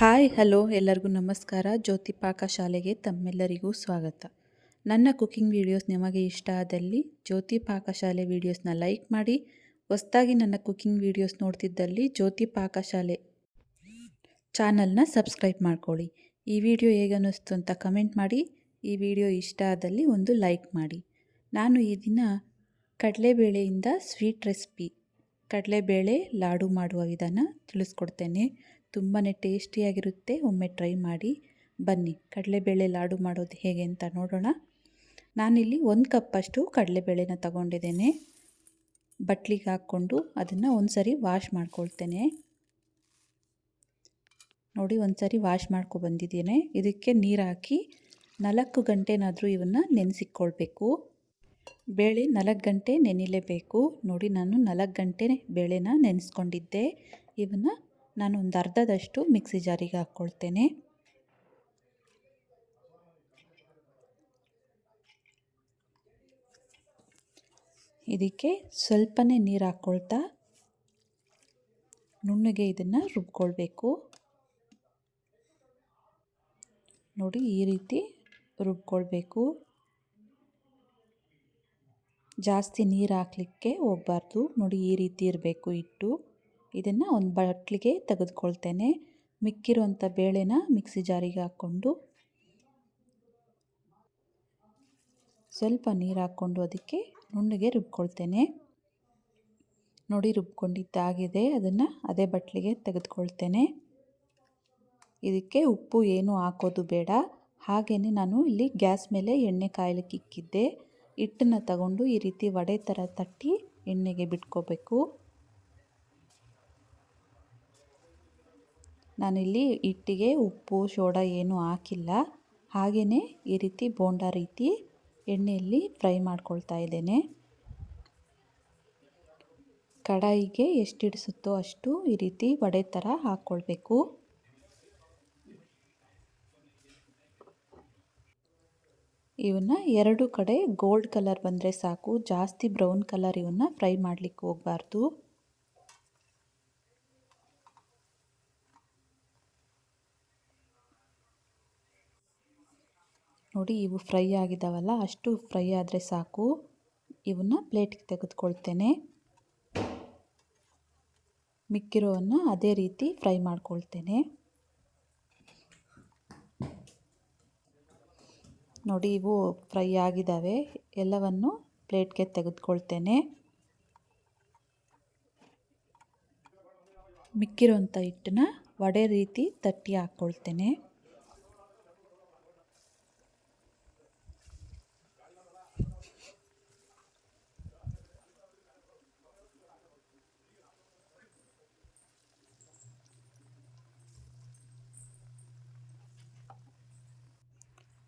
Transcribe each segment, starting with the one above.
Hi hello ಎಲ್ಲರಿಗೂ ನಮಸ್ಕಾರ. ಜ್ಯೋತಿ ಪಾಕಶಾಲೆಗೆ ತಮ್ಮೆಲ್ಲರಿಗೂ ಸ್ವಾಗತ. ನನ್ನ ಕುಕಿಂಗ್ ವಿಡಿಯೋಸ್ ನಿಮಗೆ ಇಷ್ಟ ಆದಲ್ಲಿ ಜ್ಯೋತಿ ಪಾಕಶಾಲೆ ವಿಡಿಯೋಸ್ನ ಲೈಕ್ ಮಾಡಿ. ಹೊಸದಾಗಿ ನನ್ನ ಕುಕಿಂಗ್ ವಿಡಿಯೋಸ್ ನೋಡ್ತಿದ್ದಲ್ಲಿ ಜ್ಯೋತಿ ಪಾಕಶಾಲೆ ಚಾನಲ್ನ ಸಬ್ಸ್ಕ್ರೈಬ್ ಮಾಡ್ಕೊಳ್ಳಿ. ಈ ವಿಡಿಯೋ ಹೇಗೆ ಅನ್ನಿಸ್ತು ಅಂತ ಕಮೆಂಟ್ ಮಾಡಿ. ಈ ವಿಡಿಯೋ ಇಷ್ಟ ಆದಲ್ಲಿ ಒಂದು ಲೈಕ್ ಮಾಡಿ. ನಾನು ಈ ದಿನ ಕಡಲೆಬೇಳೆಯಿಂದ ಸ್ವೀಟ್ ರೆಸಿಪಿ ಕಡಲೆಬೇಳೆ ಲಾಡು ಮಾಡುವ ವಿಧಾನ ತಿಳಿಸ್ಕೊಡ್ತೇನೆ. ತುಂಬಾ ಟೇಸ್ಟಿಯಾಗಿರುತ್ತೆ. ಒಮ್ಮೆ ಟ್ರೈ ಮಾಡಿ. ಬನ್ನಿ ಕಡಲೆಬೇಳೆ ಲಾಡು ಮಾಡೋದು ಹೇಗೆ ಅಂತ ನೋಡೋಣ. ನಾನಿಲ್ಲಿ 1 ಕಪ್ಪಷ್ಟು ಕಡಲೆಬೇಳೆನ ತಗೊಂಡಿದ್ದೇನೆ. ಬಟ್ಲಿಗೆ ಹಾಕ್ಕೊಂಡು ಅದನ್ನು ಒಂದು ಸರಿ ವಾಶ್ ಮಾಡ್ಕೊಳ್ತೇನೆ. ನೋಡಿ, ಒಂದು ಸರಿ ವಾಶ್ ಬಂದಿದ್ದೇನೆ. ಇದಕ್ಕೆ ನೀರು ಹಾಕಿ 4 ಗಂಟೆನಾದರೂ ಇವನ್ನ ನೆನೆಸಿಕೊಳ್ಬೇಕು. ಬೇಳೆ 4 ಗಂಟೆ ನೆನೆಯಲೇಬೇಕು. ನೋಡಿ, ನಾನು 4 ಗಂಟೆ ಬೇಳೆನ ನೆನೆಸ್ಕೊಂಡಿದ್ದೆ. ಇವನ್ನ ನಾನು ಒಂದು ಅರ್ಧದಷ್ಟು ಮಿಕ್ಸಿ ಜಾರಿಗೆ ಹಾಕ್ಕೊಳ್ತೇನೆ. ಇದಕ್ಕೆ ಸ್ವಲ್ಪನೇ ನೀರು ಹಾಕ್ಕೊಳ್ತಾ ನುಣ್ಣಗೆ ಇದನ್ನು ರುಬ್ಕೊಳ್ಬೇಕು. ನೋಡಿ, ಈ ರೀತಿ ರುಬ್ಕೊಳ್ಬೇಕು. ಜಾಸ್ತಿ ನೀರು ಹಾಕಲಿಕ್ಕೆ ಹೋಗಬಾರ್ದು. ನೋಡಿ, ಈ ರೀತಿ ಇರಬೇಕು ಹಿಟ್ಟು. ಇದನ್ನು ಒಂದು ಬಟ್ಲಿಗೆ ತೆಗೆದುಕೊಳ್ತೇನೆ. ಮಿಕ್ಕಿರುವಂಥ ಬೇಳೆನ ಮಿಕ್ಸಿ ಜಾರಿಗೆ ಹಾಕ್ಕೊಂಡು ಸ್ವಲ್ಪ ನೀರು ಹಾಕ್ಕೊಂಡು ಅದಕ್ಕೆ ನುಣ್ಣಗೆ ರುಬ್ಕೊಳ್ತೇನೆ. ನೋಡಿ, ರುಬ್ಕೊಂಡಿದ್ದಾಗಿದೆ. ಅದನ್ನು ಅದೇ ಬಟ್ಲಿಗೆ ತೆಗೆದುಕೊಳ್ತೇನೆ. ಇದಕ್ಕೆ ಉಪ್ಪು ಏನು ಹಾಕೋದು ಬೇಡ. ಹಾಗೆಯೇ ನಾನು ಇಲ್ಲಿ ಗ್ಯಾಸ್ ಮೇಲೆ ಎಣ್ಣೆ ಕಾಯಲಿಕ್ಕೆ ಇಕ್ಕಿದ್ದೆ. ಹಿಟ್ಟನ್ನು ತಗೊಂಡು ಈ ರೀತಿ ವಡೆ ಥರ ತಟ್ಟಿ ಎಣ್ಣೆಗೆ ಬಿಟ್ಕೋಬೇಕು. ನಾನಿಲ್ಲಿ ಹಿಟ್ಟಿಗೆ ಉಪ್ಪು ಸೋಡಾ ಏನೂ ಹಾಕಿಲ್ಲ. ಹಾಗೆಯೇ ಈ ರೀತಿ ಬೋಂಡಾ ರೀತಿ ಎಣ್ಣೆಯಲ್ಲಿ ಫ್ರೈ ಮಾಡ್ಕೊಳ್ತಾ ಇದ್ದೇನೆ. ಕಡಾಯಿಗೆ ಎಷ್ಟು ಹಿಡಿಸುತ್ತೋ ಅಷ್ಟು ಈ ರೀತಿ ವಡೆ ಥರ ಹಾಕ್ಕೊಳ್ಬೇಕು. ಇವನ್ನ 2 ಕಡೆ ಗೋಲ್ಡ್ ಕಲರ್ ಬಂದರೆ ಸಾಕು. ಜಾಸ್ತಿ ಬ್ರೌನ್ ಕಲರ್ ಇವನ್ನ ಫ್ರೈ ಮಾಡಲಿಕ್ಕೆ ಹೋಗಬಾರ್ದು. ನೋಡಿ, ಇವು ಫ್ರೈ ಆಗಿದ್ದಾವಲ್ಲ, ಅಷ್ಟು ಫ್ರೈ ಆದರೆ ಸಾಕು. ಇವನ್ನ ಪ್ಲೇಟ್ಗೆ ತೆಗೆದುಕೊಳ್ತೇನೆ. ಮಿಕ್ಕಿರೋವನ್ನು ಅದೇ ರೀತಿ ಫ್ರೈ ಮಾಡ್ಕೊಳ್ತೇನೆ. ನೋಡಿ, ಇವು ಫ್ರೈ ಆಗಿದ್ದಾವೆ. ಎಲ್ಲವನ್ನು ಪ್ಲೇಟ್ಗೆ ತೆಗೆದುಕೊಳ್ತೇನೆ. ಮಿಕ್ಕಿರೋಂಥ ಹಿಟ್ಟನ್ನ ವಡೆ ರೀತಿ ತಟ್ಟಿ ಹಾಕ್ಕೊಳ್ತೇನೆ.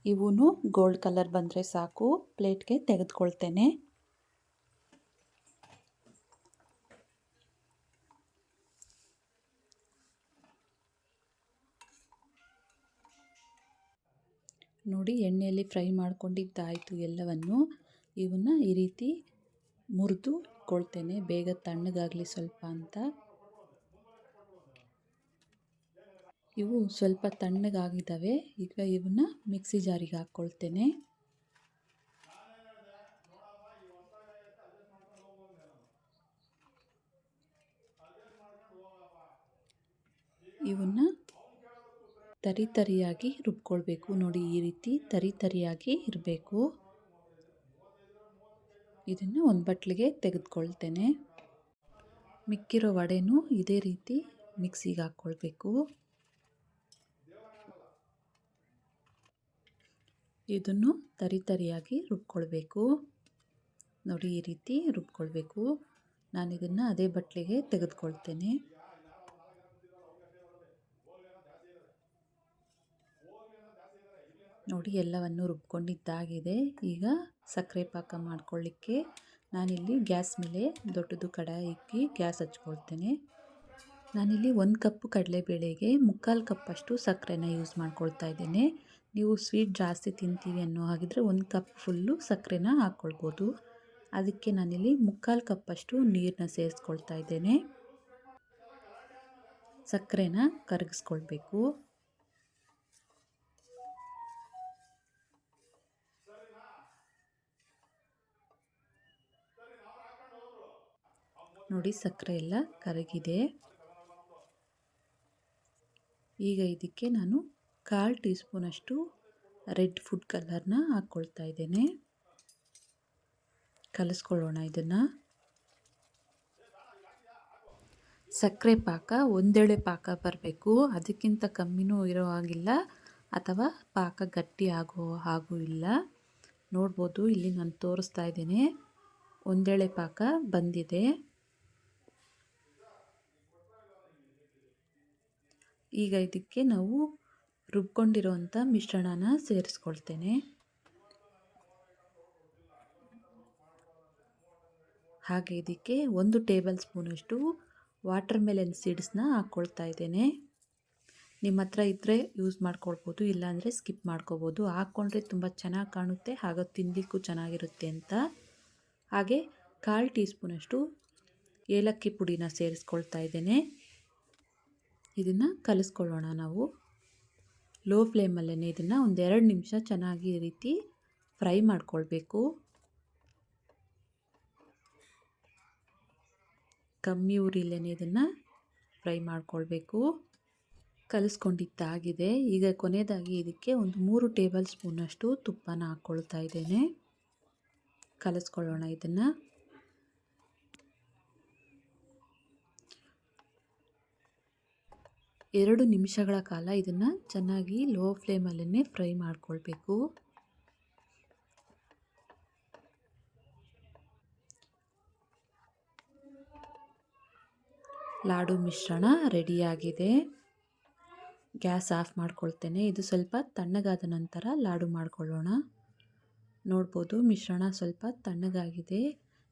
ಇವೂ ಗೋಲ್ಡ್ ಕಲರ್ ಬಂದರೆ ಸಾಕು. ಪ್ಲೇಟ್ಗೆ ತೆಗೆದುಕೊಳ್ತೇನೆ. ನೋಡಿ, ಎಣ್ಣೆಯಲ್ಲಿ ಫ್ರೈ ಮಾಡ್ಕೊಂಡಿದ್ದಾಯಿತು ಎಲ್ಲವನ್ನು. ಇವನ್ನ ಈ ರೀತಿ ಮುರಿದು ಇಟ್ಕೊಳ್ತೇನೆ, ಬೇಗ ತಣ್ಣಗಾಗಲಿ ಸ್ವಲ್ಪ ಅಂತ. ಇವು ಸ್ವಲ್ಪ ತಣ್ಣಗಾಗಿದ್ದಾವೆ. ಈಗ ಇವನ್ನ ಮಿಕ್ಸಿ ಜಾರಿಗೆ ಹಾಕ್ಕೊಳ್ತೇನೆ. ಇವನ್ನ ತರಿಯಾಗಿ ರುಬ್ಕೊಳ್ಬೇಕು. ನೋಡಿ, ಈ ರೀತಿ ತರಿಯಾಗಿ ಇರಬೇಕು. ಇದನ್ನು ಒಂದು ಬಟ್ಲಿಗೆ ತೆಗೆದುಕೊಳ್ತೇನೆ. ಮಿಕ್ಕಿರೋ ವಡೆನೂ ಇದೇ ರೀತಿ ಮಿಕ್ಸಿಗೆ ಹಾಕ್ಕೊಳ್ಬೇಕು. ಇದನ್ನು ತರಿಯಾಗಿ ರುಬ್ಕೊಳ್ಬೇಕು. ನೋಡಿ, ಈ ರೀತಿ ರುಬ್ಕೊಳ್ಬೇಕು. ನಾನು ಇದನ್ನು ಅದೇ ಬಟ್ಲಿಗೆ ತೆಗೆದುಕೊಳ್ತೇನೆ. ನೋಡಿ, ಎಲ್ಲವನ್ನು ರುಬ್ಕೊಂಡಿದ್ದಾಗಿದೆ. ಈಗ ಸಕ್ಕರೆ ಪಾಕ ಮಾಡ್ಕೊಳ್ಳಿಕ್ಕೆ ನಾನಿಲ್ಲಿ ಗ್ಯಾಸ್ ಮೇಲೆ ದೊಡ್ಡದು ಕಡಾಯಿ ಇಕ್ಕಿ ಗ್ಯಾಸ್ ಹಚ್ಕೊಳ್ತೇನೆ. ನಾನಿಲ್ಲಿ 1 ಕಪ್ ಕಡಲೆಬೇಳೆಗೆ 3/4 ಕಪ್ಪಷ್ಟು ಸಕ್ಕರೆನ ಯೂಸ್ ಮಾಡ್ಕೊಳ್ತಾ ಇದ್ದೇನೆ. ನೀವು ಸ್ವೀಟ್ ಜಾಸ್ತಿ ತಿಂತೀವಿ ಅನ್ನೋ ಹಾಗಿದ್ರೆ 1 ಕಪ್ ಫುಲ್ಲು ಸಕ್ಕರೆನ ಹಾಕ್ಕೊಳ್ಬೋದು. ಅದಕ್ಕೆ ನಾನಿಲ್ಲಿ 3/4 ಕಪ್ಪಷ್ಟು ನೀರನ್ನ ಸೇರಿಸ್ಕೊಳ್ತಾ ಇದ್ದೇನೆ. ಸಕ್ಕರೆನ ಕರಗಿಸ್ಕೊಳ್ಬೇಕು. ನೋಡಿ ಸಕ್ಕರೆ ಎಲ್ಲ ಕರಗಿದೆ. ಈಗ ಇದಕ್ಕೆ ನಾನು 1/4 ಟೀ ಸ್ಪೂನಷ್ಟು ರೆಡ್ ಫುಡ್ ಕಲರ್ನ ಹಾಕ್ಕೊಳ್ತಾ ಇದ್ದೇನೆ. ಕಲಿಸ್ಕೊಳ್ಳೋಣ ಇದನ್ನು. ಸಕ್ಕರೆ ಪಾಕ ಒಂದೆಳೆ ಪಾಕ ಬರಬೇಕು, ಅದಕ್ಕಿಂತ ಕಮ್ಮಿನೂ ಇರೋ ಹಾಗಿಲ್ಲ ಅಥವಾ ಪಾಕ ಗಟ್ಟಿ ಆಗೋ ಹಾಗೂ ಇಲ್ಲ. ನೋಡ್ಬೋದು ಇಲ್ಲಿ ನಾನು ತೋರಿಸ್ತಾ ಇದ್ದೇನೆ, ಒಂದೆಳೆ ಪಾಕ ಬಂದಿದೆ. ಈಗ ಇದಕ್ಕೆ ನಾವು ರುಬ್ಕೊಂಡಿರೋವಂಥ ಮಿಶ್ರಣನ ಸೇರಿಸ್ಕೊಳ್ತೇನೆ. ಹಾಗೆ ಇದಕ್ಕೆ 1 ಟೇಬಲ್ ಸ್ಪೂನಷ್ಟು ವಾಟರ್ ಮೆಲನ್ ಸೀಡ್ಸ್ನ ಹಾಕ್ಕೊಳ್ತಾ ಇದ್ದೇನೆ. ನಿಮ್ಮ ಹತ್ರ ಇದ್ದರೆ ಯೂಸ್ ಮಾಡ್ಕೊಳ್ಬೋದು, ಇಲ್ಲಾಂದರೆ ಸ್ಕಿಪ್ ಮಾಡ್ಕೋಬೋದು. ಹಾಕ್ಕೊಂಡ್ರೆ ತುಂಬ ಚೆನ್ನಾಗಿ ಕಾಣುತ್ತೆ, ಹಾಗೂ ತಿನ್ನಲಿಕ್ಕೂ ಚೆನ್ನಾಗಿರುತ್ತೆ ಅಂತ. ಹಾಗೆ 1/4 ಟೀ ಸ್ಪೂನಷ್ಟು ಏಲಕ್ಕಿ ಪುಡಿನ ಸೇರಿಸ್ಕೊಳ್ತಾ ಇದ್ದೇನೆ. ಇದನ್ನು ಕಲಿಸ್ಕೊಳ್ಳೋಣ ನಾವು. ಲೋ ಫ್ಲೇಮಲ್ಲೇ ಇದನ್ನು ಒಂದು 2 ನಿಮಿಷ ಚೆನ್ನಾಗಿ ಈ ರೀತಿ ಫ್ರೈ ಮಾಡ್ಕೊಳ್ಬೇಕು. ಕಮ್ಮಿ ಉರಿಲೇ ಇದನ್ನು ಫ್ರೈ ಮಾಡ್ಕೊಳ್ಬೇಕು. ಕಲಿಸ್ಕೊಂಡಿದ್ದಾಗಿದೆ. ಈಗ ಕೊನೆಯದಾಗಿ ಇದಕ್ಕೆ ಒಂದು 3 ಟೇಬಲ್ ಸ್ಪೂನಷ್ಟು ತುಪ್ಪನ ಹಾಕ್ಕೊಳ್ತಾ ಇದ್ದೇನೆ. ಕಲಿಸ್ಕೊಳ್ಳೋಣ ಇದನ್ನು. ಎರಡು ನಿಮಿಷಗಳ ಕಾಲ ಇದನ್ನು ಚೆನ್ನಾಗಿ ಲೋ ಫ್ಲೇಮಲ್ಲೇ ಫ್ರೈ ಮಾಡ್ಕೊಳ್ಬೇಕು. ಲಾಡು ಮಿಶ್ರಣ ರೆಡಿಯಾಗಿದೆ. ಗ್ಯಾಸ್ ಆಫ್ ಮಾಡ್ಕೊಳ್ತೇನೆ. ಇದು ಸ್ವಲ್ಪ ತಣ್ಣಗಾದ ನಂತರ ಲಾಡು ಮಾಡ್ಕೊಳ್ಳೋಣ. ನೋಡ್ಬೋದು ಮಿಶ್ರಣ ಸ್ವಲ್ಪ ತಣ್ಣಗಾಗಿದೆ.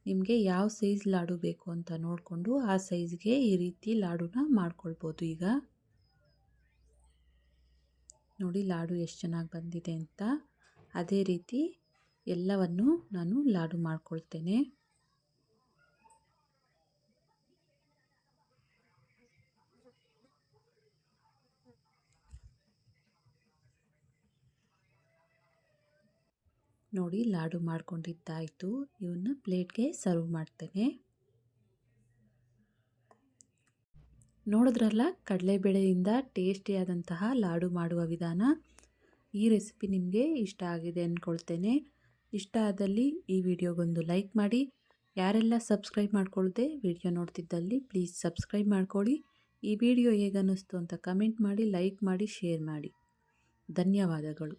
ನಿಮಗೆ ಯಾವ ಸೈಜ್ ಲಾಡು ಬೇಕು ಅಂತ ನೋಡಿಕೊಂಡು ಆ ಸೈಜ್ಗೆ ಈ ರೀತಿ ಲಾಡುನ ಮಾಡ್ಕೊಳ್ಬೋದು. ಈಗ ನೋಡಿ ಲಾಡು ಎಷ್ಟು ಚೆನ್ನಾಗಿ ಬಂದಿದೆ ಅಂತ. ಅದೇ ರೀತಿ ಎಲ್ಲವನ್ನು ನಾನು ಲಾಡು ಮಾಡ್ಕೊಳ್ತೇನೆ. ನೋಡಿ ಲಾಡು ಮಾಡ್ಕೊಂಡಿದ್ದಾಯಿತು. ಇವನ್ನ ಪ್ಲೇಟ್ಗೆ ಸರ್ವ್ ಮಾಡ್ತೇನೆ. ನೋಡಿದ್ರಲ್ಲ, ಕಡಲೆಬೇಳೆಯಿಂದ ಟೇಸ್ಟಿಯಾದಂತಹ ಲಾಡು ಮಾಡುವ ವಿಧಾನ. ಈ ರೆಸಿಪಿ ನಿಮಗೆ ಇಷ್ಟ ಆಗಿದೆ ಅಂದ್ಕೊಳ್ತೇನೆ. ಇಷ್ಟ ಆದಲ್ಲಿ ಈ ವಿಡಿಯೋಗೊಂದು ಲೈಕ್ ಮಾಡಿ. ಯಾರೆಲ್ಲ ಸಬ್ಸ್ಕ್ರೈಬ್ ಮಾಡ್ಕೊಳ್ಳದೆ ವಿಡಿಯೋ ನೋಡ್ತಿದ್ದಲ್ಲಿ ಪ್ಲೀಸ್ ಸಬ್ಸ್ಕ್ರೈಬ್ ಮಾಡ್ಕೊಳ್ಳಿ. ಈ ವಿಡಿಯೋ ಹೇಗನ್ನಿಸ್ತು ಅಂತ ಕಮೆಂಟ್ ಮಾಡಿ, ಲೈಕ್ ಮಾಡಿ, ಶೇರ್ ಮಾಡಿ. ಧನ್ಯವಾದಗಳು.